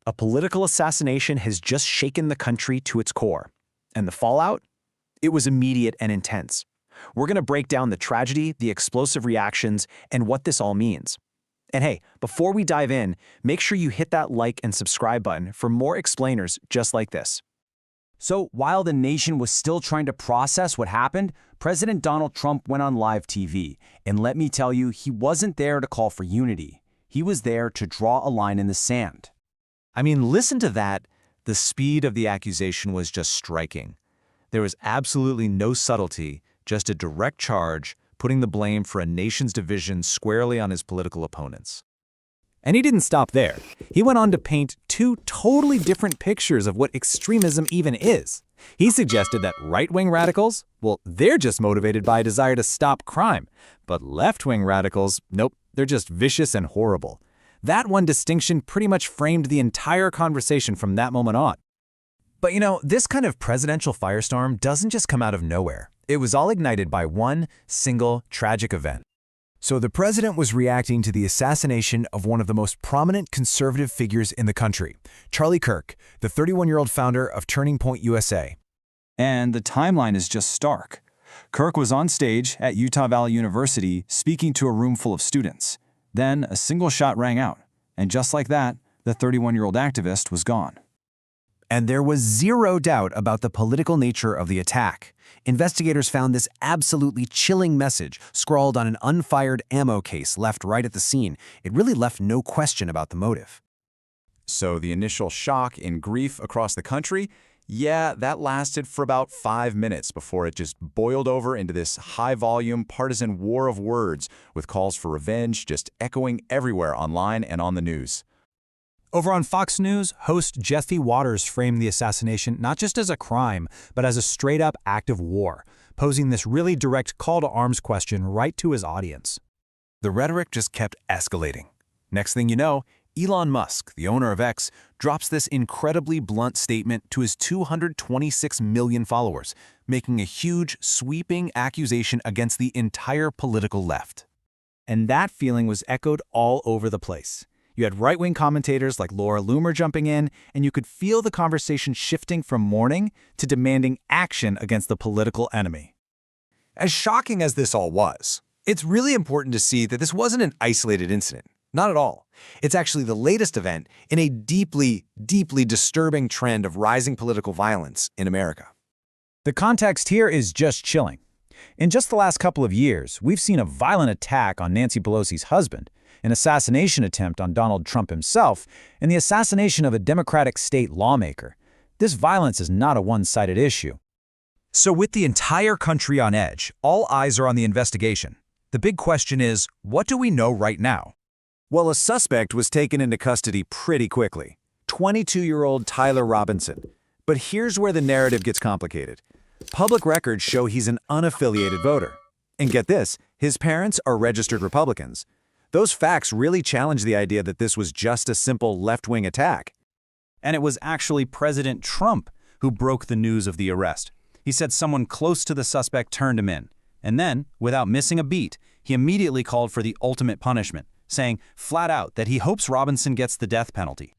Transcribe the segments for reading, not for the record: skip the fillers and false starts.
A political assassination has just shaken the country to its core. And the fallout? It was immediate and intense. We're going to break down the tragedy, the explosive reactions, and what this all means. And hey, before we dive in, make sure you hit that like and subscribe button for more explainers just like this. So while the nation was still trying to process what happened, President Donald Trump went on live TV. And let me tell you, he wasn't there to call for unity. He was there to draw a line in the sand. I mean, listen to that. The speed of the accusation was just striking. There was absolutely no subtlety, just a direct charge, putting the blame for a nation's division squarely on his political opponents. And he didn't stop there. He went on to paint two totally different pictures of what extremism even is. He suggested that right-wing radicals, well, they're just motivated by a desire to stop crime. But left-wing radicals, nope, they're just vicious and horrible. That one distinction pretty much framed the entire conversation from that moment on. But you know, this kind of presidential firestorm doesn't just come out of nowhere. It was all ignited by one single tragic event. So the president was reacting to the assassination of one of the most prominent conservative figures in the country, Charlie Kirk, the 31-year-old founder of Turning Point USA. And the timeline is just stark. Kirk was on stage at Utah Valley University speaking to a room full of students. Then a single shot rang out, and just like that, the 31-year-old activist was gone. And there was zero doubt about the political nature of the attack. Investigators found this absolutely chilling message scrawled on an unfired ammo case left right at the scene. It really left no question about the motive. So the initial shock and grief across the country, yeah, that lasted for about 5 minutes before it just boiled over into this high-volume partisan war of words with calls for revenge just echoing everywhere online and on the news. Over on Fox News, host Jesse Waters framed the assassination not just as a crime, but as a straight-up act of war, posing this really direct call-to-arms question right to his audience. The rhetoric just kept escalating. Next thing you know, Elon Musk, the owner of X, drops this incredibly blunt statement to his 226 million followers, making a huge, sweeping accusation against the entire political left. And that feeling was echoed all over the place. You had right-wing commentators like Laura Loomer jumping in, and you could feel the conversation shifting from mourning to demanding action against the political enemy. As shocking as this all was, it's really important to see that this wasn't an isolated incident. Not at all. It's actually the latest event in a deeply, deeply disturbing trend of rising political violence in America. The context here is just chilling. In just the last couple of years, we've seen a violent attack on Nancy Pelosi's husband, an assassination attempt on Donald Trump himself, and the assassination of a Democratic state lawmaker. This violence is not a one-sided issue. So with the entire country on edge, all eyes are on the investigation. The big question is, what do we know right now? Well, a suspect was taken into custody pretty quickly, 22-year-old Tyler Robinson. But here's where the narrative gets complicated. Public records show he's an unaffiliated voter. And get this, his parents are registered Republicans. Those facts really challenge the idea that this was just a simple left-wing attack. And it was actually President Trump who broke the news of the arrest. He said someone close to the suspect turned him in. And then, without missing a beat, he immediately called for the ultimate punishment, saying flat out that he hopes Robinson gets the death penalty.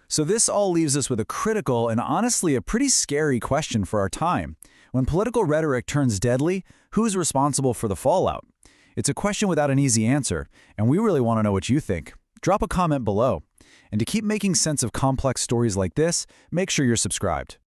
So this all leaves us with a critical and honestly a pretty scary question for our time. When political rhetoric turns deadly, who's responsible for the fallout? It's a question without an easy answer, and we really want to know what you think. Drop a comment below. And to keep making sense of complex stories like this, make sure you're subscribed.